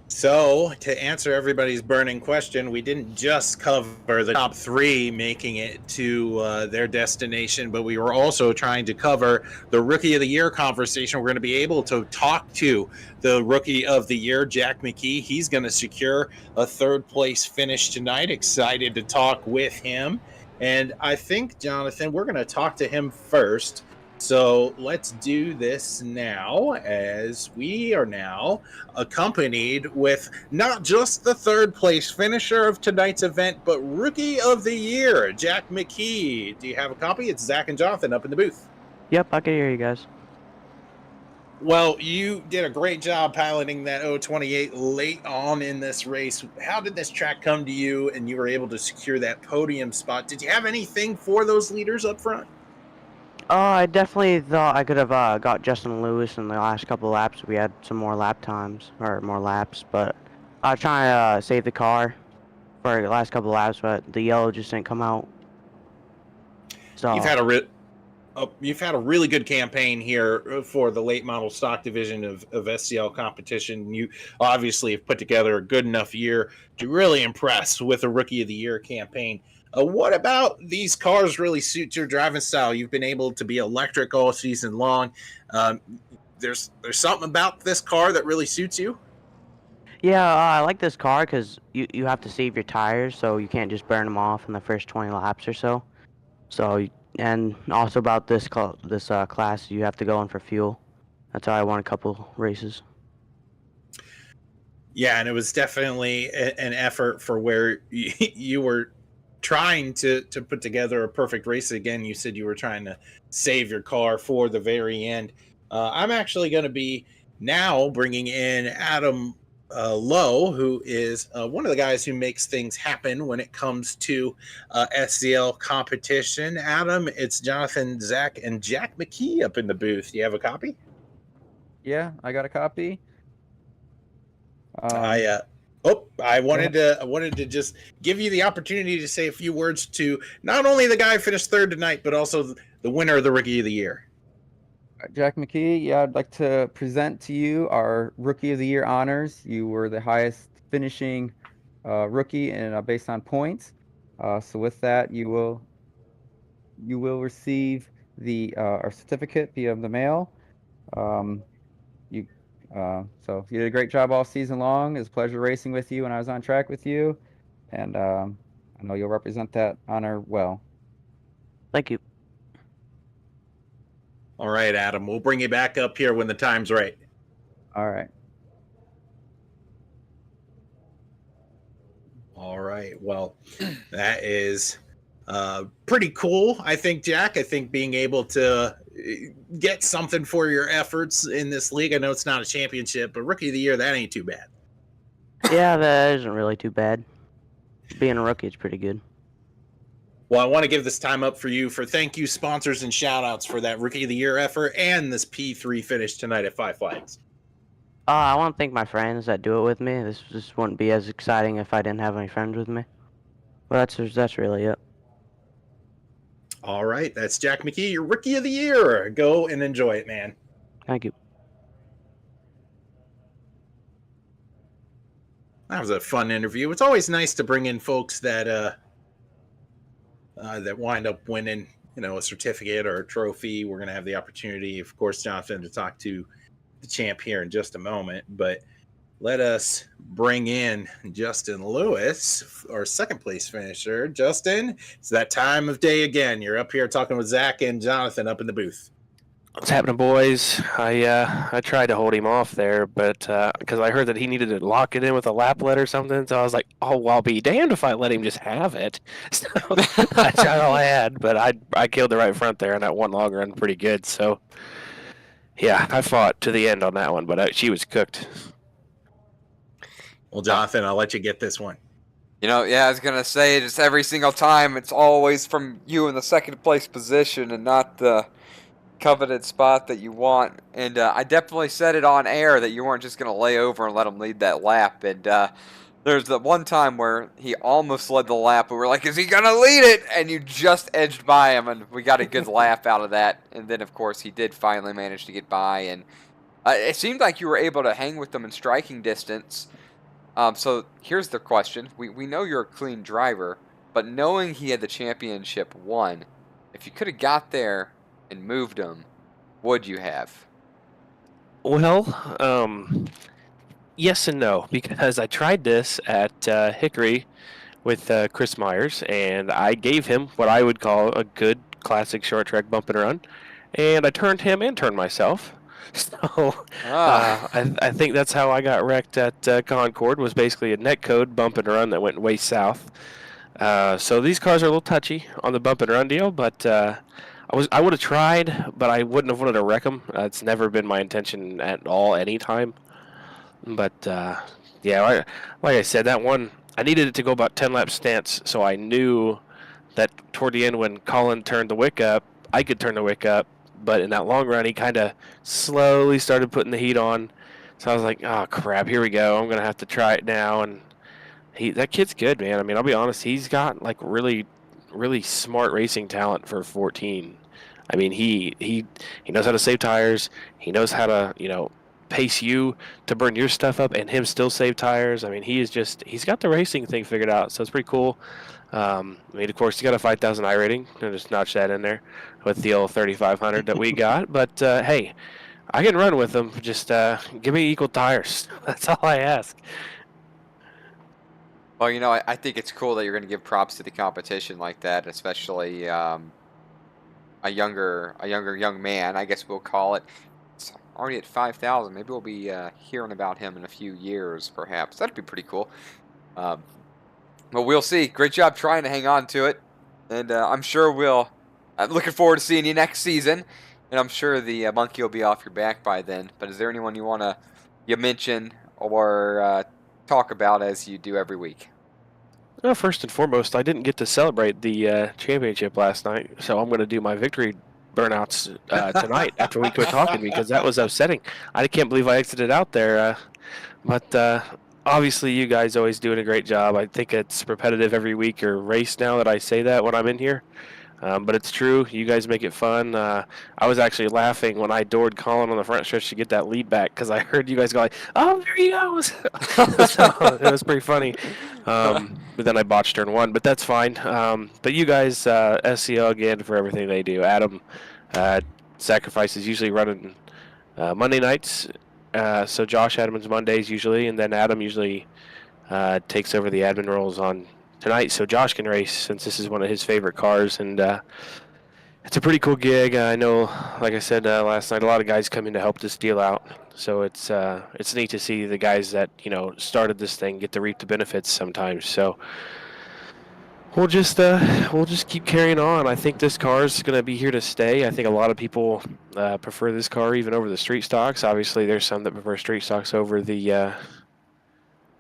So, to answer everybody's burning question, we didn't just cover the top 3 making it to their destination, but we were also trying to cover the Rookie of the Year conversation. We're going to be able to talk to the Rookie of the Year, Jack McKee. He's going to secure a 3rd place finish tonight. Excited to talk with him. And I think, Jonathan, we're going to talk to him first. So let's do this now, as we are now accompanied with not just the 3rd place finisher of tonight's event, but Rookie of the Year, Jack McKee. Do you have a copy? It's Zach and Jonathan up in the booth. Yep, I can hear you guys. Well, you did a great job piloting that 028 late on in this race. How did this track come to you and you were able to secure that podium spot? Did you have anything for those leaders up front? I definitely thought I could have got Justin Lewis in the last couple of laps. We had some more lap times, or more laps, but I was trying to save the car for the last couple of laps, but the yellow just didn't come out. So You've had a really good campaign here for the late model stock division of SCL competition. You obviously have put together a good enough year to really impress with a Rookie of the Year campaign. What about these cars really suit your driving style? You've been able to be electric all season long. There's something about this car that really suits you? yeah, I like this car because you have to save your tires, so you can't just burn them off in the first 20 laps or so. And also about this class, you have to go in for fuel. That's how I won a couple races. Yeah, and it was definitely an effort for where you were trying to put together a perfect race. Again, you said you were trying to save your car for the very end. I'm actually going to be now bringing in Adam Lowe, who is one of the guys who makes things happen when it comes to SCL competition. Adam, it's Jonathan, Zach, and Jack McKee up in the booth. Do you have a copy? Yeah, I got a copy. I wanted to just give you the opportunity to say a few words to not only the guy who finished 3rd tonight, but also the winner of the Rookie of the Year. Jack McKee, yeah, I'd like to present to you our Rookie of the Year honors. You were the highest finishing rookie and based on points. So with that, you will receive our certificate via the mail. So you did a great job all season long. It was a pleasure racing with you when I was on track with you, and I know you'll represent that honor well. Thank you. All right, Adam, we'll bring you back up here when the time's right. All right. All right. Well, that is pretty cool, I think, Jack. I think being able to get something for your efforts in this league. I know it's not a championship, but Rookie of the Year, that ain't too bad. Yeah, that isn't really too bad. Being a rookie is pretty good. Well, I want to give this time up for you for thank you, sponsors, and shout outs for that Rookie of the Year effort and this P3 finish tonight at Five Flags. I want to thank my friends that do it with me. This wouldn't be as exciting if I didn't have any friends with me. Well, that's really it. All right, that's Jack McKee, your Rookie of the Year. Go and enjoy it, man. Thank you. That was a fun interview. It's always nice to bring in folks that that wind up winning, a certificate or a trophy. We're going to have the opportunity, of course, Jonathan, to talk to the champ here in just a moment. But let us bring in Justin Lewis, our second place finisher. Justin, it's that time of day again. You're up here talking with Zach and Jonathan up in the booth. What's happening, boys? I tried to hold him off there, but because I heard that he needed to lock it in with a laplet or something, so I was like, "Oh, well, I'll be damned if I let him just have it." So I tried all I had, but I killed the right front there, and that one long run pretty good. So yeah, I fought to the end on that one, but she was cooked. Well, Jonathan, I'll let you get this one. Yeah, I was gonna say just every single time it's always from you in the second place position and not the coveted spot that you want. And I definitely said it on air that you weren't just gonna lay over and let him lead that lap. And there's the one time where he almost led the lap, but we're like, is he gonna lead it? And you just edged by him, and we got a good laugh out of that. And then of course he did finally manage to get by, and it seemed like you were able to hang with them in striking distance. So here's the question. We know you're a clean driver, but knowing he had the championship won, if you could have got there and moved him, would you have? Well, yes and no, because I tried this at Hickory with Chris Myers, and I gave him what I would call a good classic short track bump and run, and I turned him and turned myself. So I think that's how I got wrecked at Concord, was basically a net code bump and run that went way south. So these cars are a little touchy on the bump and run deal, but I would have tried, but I wouldn't have wanted to wreck them. It's never been my intention at all, anytime. But yeah, like I said, that one I needed it to go about 10 lap stance, so I knew that toward the end when Colin turned the wick up, I could turn the wick up. But in that long run, he kind of slowly started putting the heat on. So I was like, oh, crap, here we go. I'm going to have to try it now. And that kid's good, man. I mean, I'll be honest. He's got, like, really, really smart racing talent for 14. I mean, he knows how to save tires. He knows how to, pace you to burn your stuff up and him still save tires. I mean, he's got the racing thing figured out. So it's pretty cool. I mean, of course, you got a 5,000 iRating. I'll just notch that in there with the old 3,500 that we got. But, hey, I can run with them. Just give me equal tires. That's all I ask. Well, I think it's cool that you're going to give props to the competition like that, especially a younger young man, I guess we'll call it. It's already at 5,000. Maybe we'll be hearing about him in a few years, perhaps. That'd be pretty cool. Well, we'll see. Great job trying to hang on to it. And I'm sure I'm looking forward to seeing you next season. And I'm sure the monkey will be off your back by then. But is there anyone you mention or talk about as you do every week? Well, first and foremost, I didn't get to celebrate the championship last night. So I'm going to do my victory burnouts tonight after we quit talking, because that was upsetting. I can't believe I exited out there. But obviously, you guys always doing a great job. I think it's repetitive every week or race now that I say that when I'm in here. But it's true. You guys make it fun. I was actually laughing when I doored Colin on the front stretch to get that lead back, because I heard you guys go like, oh, there he goes. So it was pretty funny. But then I botched turn one, but that's fine. But you guys, SCL again for everything they do. Adam Sacrifice is usually running Monday nights. So Josh Adams Mondays usually, and then Adam usually takes over the admin roles on tonight, so Josh can race since this is one of his favorite cars, and it's a pretty cool gig. I know, like I said last night, a lot of guys come in to help this deal out, so it's neat to see the guys that started this thing get to reap the benefits sometimes. So we'll just keep carrying on. I think this car is going to be here to stay. I think a lot of people prefer this car even over the street stocks. Obviously, there's some that prefer street stocks over the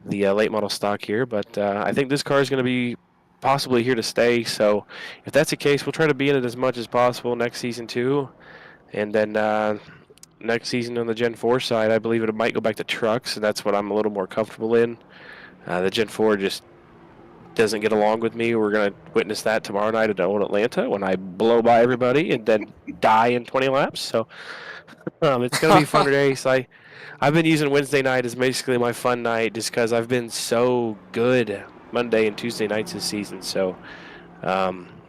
late model stock here, but I think this car is going to be possibly here to stay. So if that's the case, we'll try to be in it as much as possible next season too. And then next season on the Gen 4 side, I believe it might go back to trucks, and that's what I'm a little more comfortable in. The Gen 4 just doesn't get along with me. We're going to witness that tomorrow night at Old Atlanta when I blow by everybody and then die in 20 laps. So it's going to be a fun race. I've been using Wednesday night as basically my fun night just because I've been so good Monday and Tuesday nights this season. So,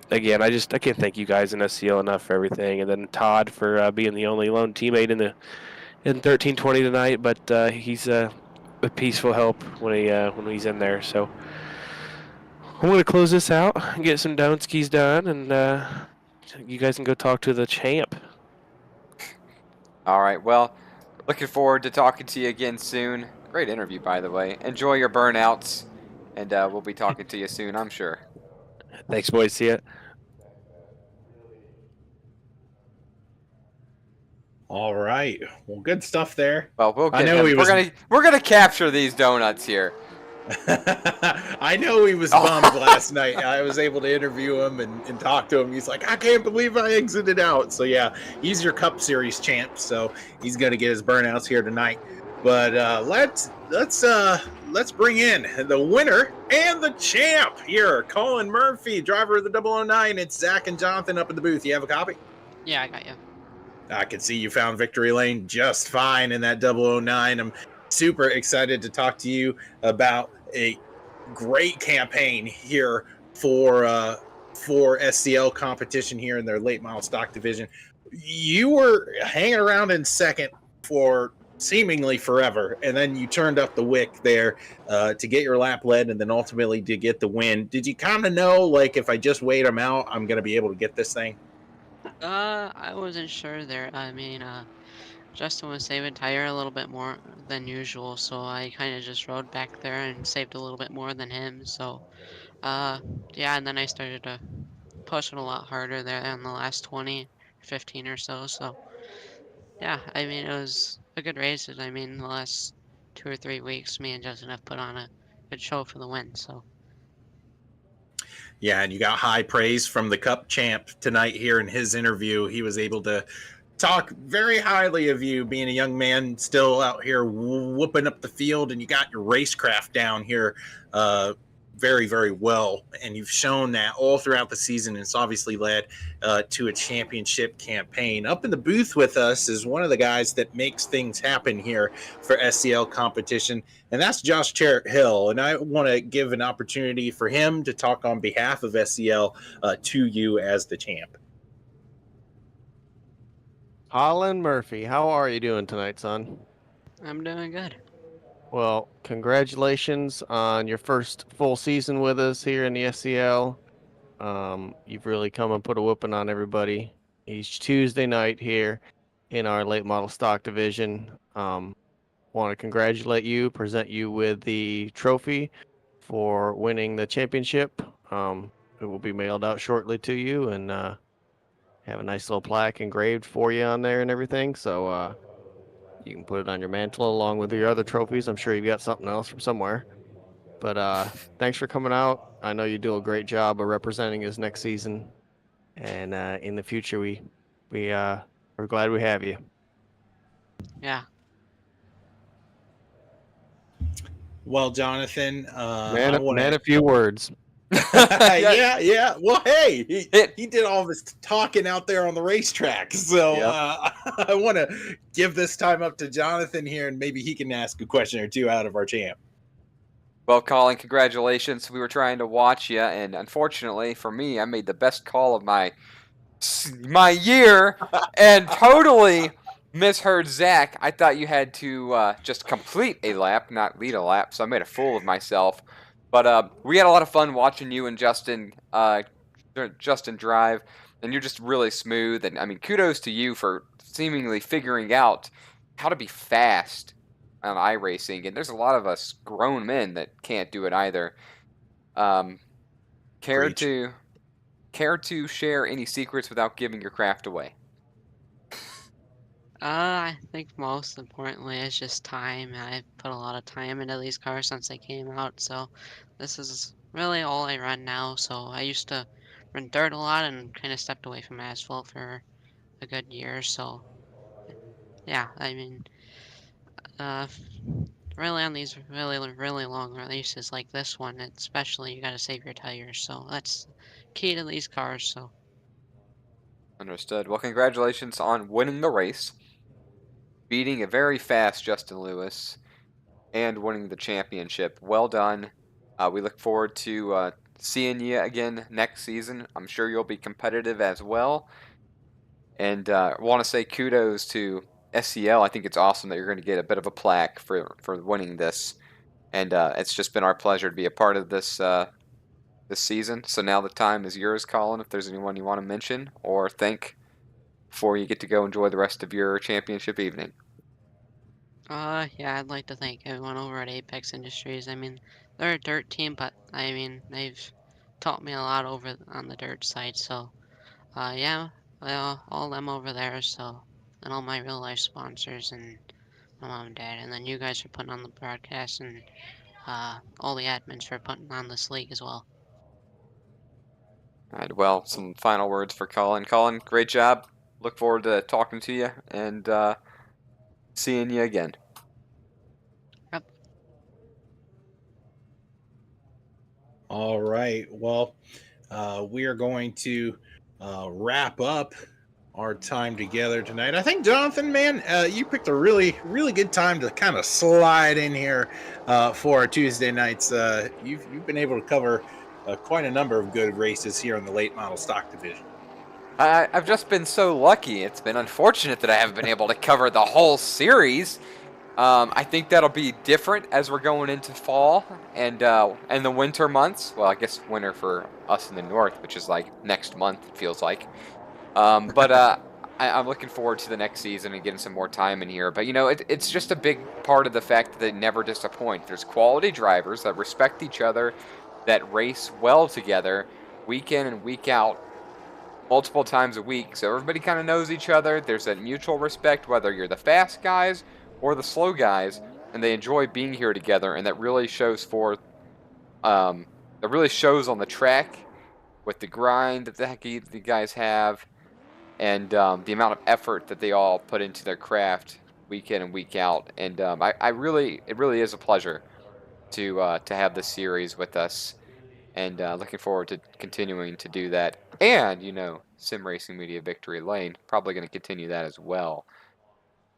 again, I can't thank you guys in SCL enough for everything. And then Todd for being the only lone teammate in 1320 tonight. But he's a peaceful help when he's in there. So I'm gonna close this out, get some downskis done, and you guys can go talk to the champ. All right. Well, looking forward to talking to you again soon. Great interview, by the way. Enjoy your burnouts, and we'll be talking to you soon, I'm sure. Thanks, boys. See ya. All right. Well, good stuff there. Well, we'll I get know him. he was. We're gonna capture these donuts here. I know he was bummed last night. I was able to interview him and talk to him. He's like, I can't believe I exited out. So yeah, he's your Cup Series champ. So he's gonna get his burnouts here tonight. But let's bring in the winner and the champ here, Colin Murphy, driver of the 009. It's Zach and Jonathan up in the booth. You have a copy? Yeah, I got you. I can see you found victory lane just fine in that 009. I'm super excited to talk to you about a great campaign here for SCL competition here in their late model stock division. You were hanging around in second for seemingly forever, and then you turned up the wick there to get your lap led and then ultimately to get the win. Did you kind of know, like, if I just wait them out, I'm going to be able to get this thing? I wasn't sure there. I mean, Justin was saving tire a little bit more than usual, so I kind of just rode back there and saved a little bit more than him. So, yeah, and then I started to push it a lot harder there in the last 20, 15 or so. So, yeah, I mean, it was a good race. I mean, the last 2 or 3 weeks, me and Justin have put on a good show for the win. So, Yeah, and you got high praise from the Cup champ tonight here in his interview. He was able to talk very highly of you, being a young man still out here whooping up the field, and you got your racecraft down here very, very well. And you've shown that all throughout the season. And it's obviously led to a championship campaign. Up in the booth with us is one of the guys that makes things happen here for SCL competition, and that's Josh Cherritt Hill. And I want to give an opportunity for him to talk on behalf of SCL to you as the champ. Colin Murphy, how are you doing tonight, son? I'm doing good. Well, congratulations on your first full season with us here in the SCL. You've really come and put a whooping on everybody each Tuesday night here in our late model stock division. Want to congratulate you, present you with the trophy for winning the championship. It will be mailed out shortly to you, and have a nice little plaque engraved for you on there and everything. So you can put it on your mantle along with your other trophies. I'm sure you've got something else from somewhere. But thanks for coming out. I know you do a great job of representing us next season, and in the future we're glad we have you. Yeah. Well, Jonathan, Man, a few words. yeah. Well, hey, he did all this talking out there on the racetrack. So Yep. I want to give this time up to Jonathan here, and maybe he can ask a question or two out of our champ. Well, Colin, congratulations. We were trying to watch you, and unfortunately for me, I made the best call of my year and totally misheard Zach. I thought you had to just complete a lap, not lead a lap, so I made a fool of myself. But we had a lot of fun watching you and Justin drive, and you're just really smooth. And I mean, kudos to you for seemingly figuring out how to be fast on iRacing. And there's a lot of us grown men that can't do it either. Care to share any secrets without giving your craft away? I think most importantly is just time. I've put a lot of time into these cars since they came out, so this is really all I run now. So I used to run dirt a lot and kind of stepped away from asphalt for a good year. So yeah, I mean, uh, really on these really long races like this one, especially you got to save your tires. So that's key to these cars. So Understood. Well, congratulations on winning the race, beating a very fast Justin Lewis, and winning the championship. Well done. We look forward to seeing you again next season. I'm sure you'll be competitive as well. And I want to say kudos to SCL, I think it's awesome that you're going to get a bit of a plaque for winning this. And it's just been our pleasure to be a part of this this season. So now the time is yours, Colin, if there's anyone you want to mention or thank before you get to go enjoy the rest of your championship evening. Yeah, I'd like to thank everyone over at Apex Industries. I mean, they're a dirt team, but I mean, they've taught me a lot over on the dirt side. So, yeah, well, all them over there. So, and all my real life sponsors and my mom and dad, and then you guys for putting on the broadcast, and all the admins for putting on this league as well. All right, well, some final words for Colin. Colin, great job. Look forward to talking to you and seeing you again. Yep. All right. Well, we are going to wrap up our time together tonight. I think, Jonathan, man, you picked a really, really good time to kind of slide in here for our Tuesday nights. You've been able to cover quite a number of good races here in the late model stock division. I've just been so lucky. It's been unfortunate that I haven't been able to cover the whole series. I think that'll be different as we're going into fall and the winter months. Well, I guess winter for us in the north, which is like next month, it feels like. But I'm looking forward to the next season and getting some more time in here. But, you know, it's just a big part of the fact that they never disappoint. There's quality drivers that respect each other, that race well together, week in and week out, multiple times a week. So everybody kind of knows each other. There's that mutual respect, whether you're the fast guys or the slow guys, and they enjoy being here together. And that really shows that really shows on the track with the grind that the guys have, and the amount of effort that they all put into their craft week in and week out. And it really is a pleasure to have this series with us, and looking forward to continuing to do that. And, you know, Sim Racing Media Victory Lane, probably going to continue that as well.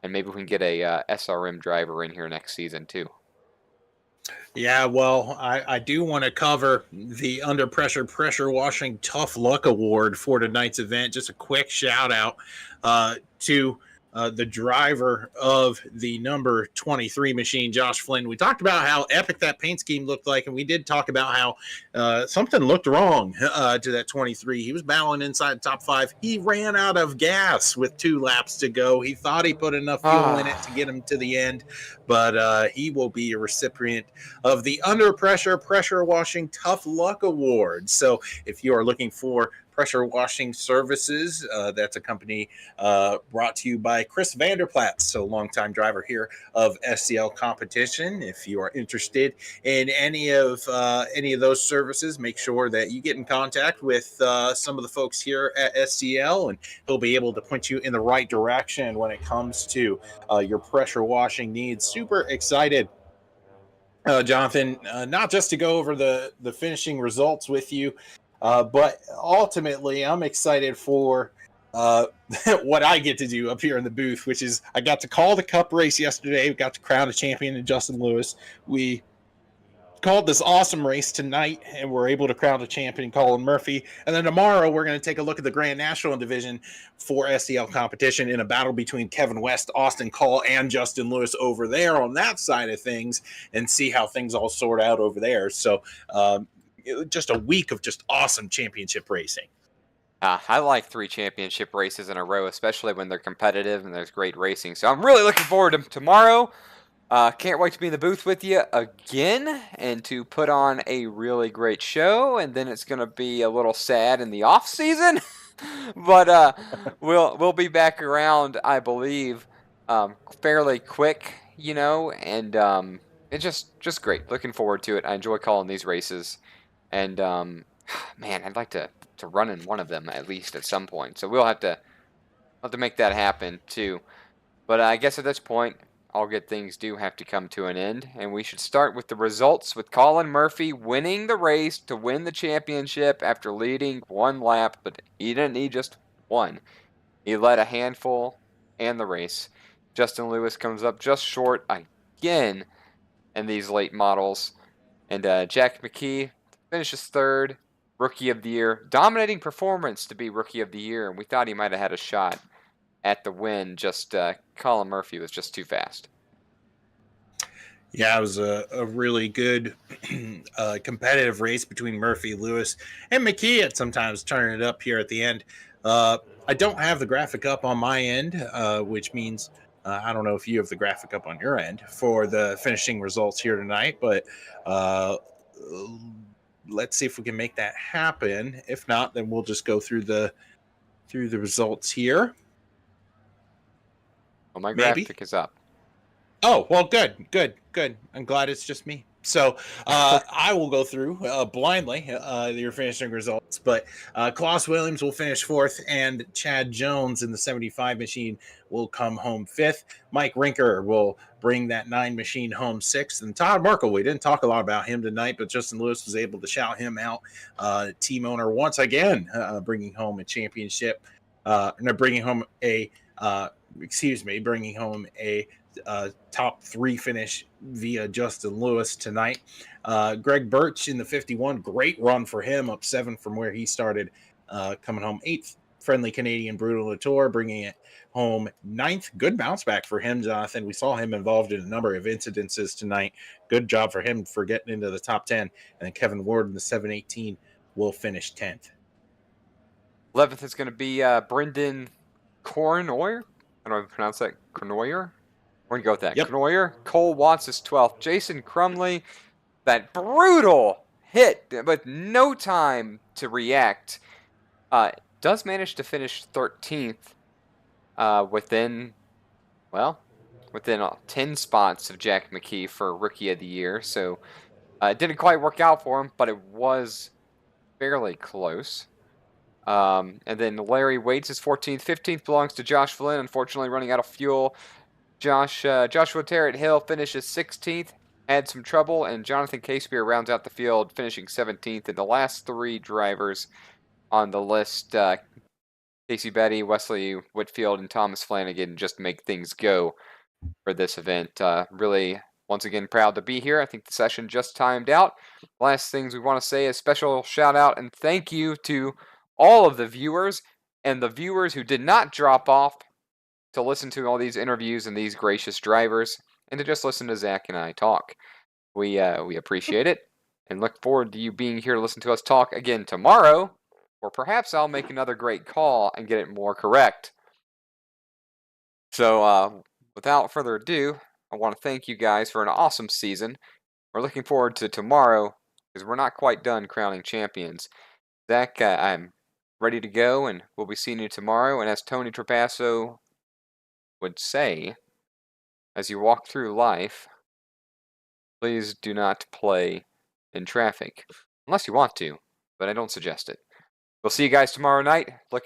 And maybe we can get a SRM driver in here next season too. Yeah, well, I do want to cover the Under Pressure Pressure Washing Tough Luck Award for tonight's event. Just a quick shout out to the driver of the number 23 machine, Josh Flynn. We talked about how epic that paint scheme looked like, and we did talk about how something looked wrong to that 23. He was battling inside the top 5. He ran out of gas with 2 laps to go. He thought he put enough fuel in it to get him to the end, but he will be a recipient of the Under Pressure Pressure Washing Tough Luck Award. So if you are looking for pressure washing services, that's a company brought to you by Chris Vanderplaats, so longtime driver here of SCL Competition. If you are interested in any of those services, make sure that you get in contact with some of the folks here at SCL, and he'll be able to point you in the right direction when it comes to your pressure washing needs. Super excited, Jonathan, not just to go over the finishing results with you, but ultimately I'm excited for what I get to do up here in the booth, which is I got to call the cup race yesterday. We got to crown a champion in Justin Lewis. We called this awesome race tonight, and we're able to crown a champion, Colin Murphy. And then tomorrow we're going to take a look at the Grand National Division for SCL Competition in a battle between Kevin West, Austin Call, and Justin Lewis over there on that side of things, and see how things all sort out over there. So just a week of just awesome championship racing. I like 3 championship races in a row, especially when they're competitive and there's great racing. So I'm really looking forward to tomorrow. Can't wait to be in the booth with you again and to put on a really great show. And then it's going to be a little sad in the off season, but we'll be back around, I believe, fairly quick, you know. And it's just great. Looking forward to it. I enjoy calling these races, and man, I'd like to run in one of them at least at some point. So we'll have to make that happen too. But I guess at this point, all good things do have to come to an end, and we should start with the results, with Colin Murphy winning the race to win the championship after leading 1 lap, but he didn't need just 1. He led a handful and the race. Justin Lewis comes up just short again in these late models, and Jack McKee finishes 3rd, Rookie of the Year. Dominating performance to be Rookie of the Year, and we thought he might have had a shot at the win. Just Colin Murphy was just too fast. Yeah, it was a really good competitive race between Murphy, Lewis, and McKee at sometimes turning it up here at the end. I don't have the graphic up on my end, which means I don't know if you have the graphic up on your end for the finishing results here tonight, but let's see if we can make that happen. If not, then we'll just go through the results here. Well, my Maybe. graphic is up. Oh, well, good. I'm glad it's just me. So I will go through blindly your finishing results, but Klaus Williams will finish 4th, and Chad Jones in the 75 machine will come home 5th. Mike Rinker will bring that 9 machine home 6th, and Todd Merkel, we didn't talk a lot about him tonight, but Justin Lewis was able to shout him out. Team owner once again bringing home a championship, bringing home a top 3 finish via Justin Lewis tonight. Greg Birch in the 51, great run for him, up 7 from where he started, coming home 8th. Friendly Canadian Bruno Latour bringing it home 9th. Good bounce back for him, Jonathan. We saw him involved in a number of incidences tonight. Good job for him for getting into the top 10. And then Kevin Ward in the 718 will finish 10th. 11th is going to be Brendan Cornoyer. I don't know how to pronounce that. Cornoyer? We're going to go with that. Yep. Cornoyer. Cole Watts is 12th. Jason Crumley, that brutal hit with no time to react, does manage to finish 13th within 10 spots of Jack McKee for Rookie of the Year. So it didn't quite work out for him, but it was fairly close. And then Larry Waits is 14th. 15th belongs to Josh Flynn, unfortunately running out of fuel. Joshua Tarrant Hill finishes 16th, had some trouble, and Jonathan Casebeer rounds out the field, finishing 17th. And the last 3 drivers on the list, Casey Betty, Wesley Whitfield, and Thomas Flanagan, just make things go for this event. Really, once again, proud to be here. I think the session just timed out. Last things we want to say is special shout out and thank you to all of the viewers and the viewers who did not drop off to listen to all these interviews and these gracious drivers, and to just listen to Zach and I talk. We appreciate it, and look forward to you being here to listen to us talk again tomorrow, or perhaps I'll make another great call and get it more correct. So, without further ado, I want to thank you guys for an awesome season. We're looking forward to tomorrow, because we're not quite done crowning champions. Zach, I'm ready to go, and we'll be seeing you tomorrow, and as Tony Trapasso would say, as you walk through life, please do not play in traffic. Unless you want to, but I don't suggest it. We'll see you guys tomorrow night. Look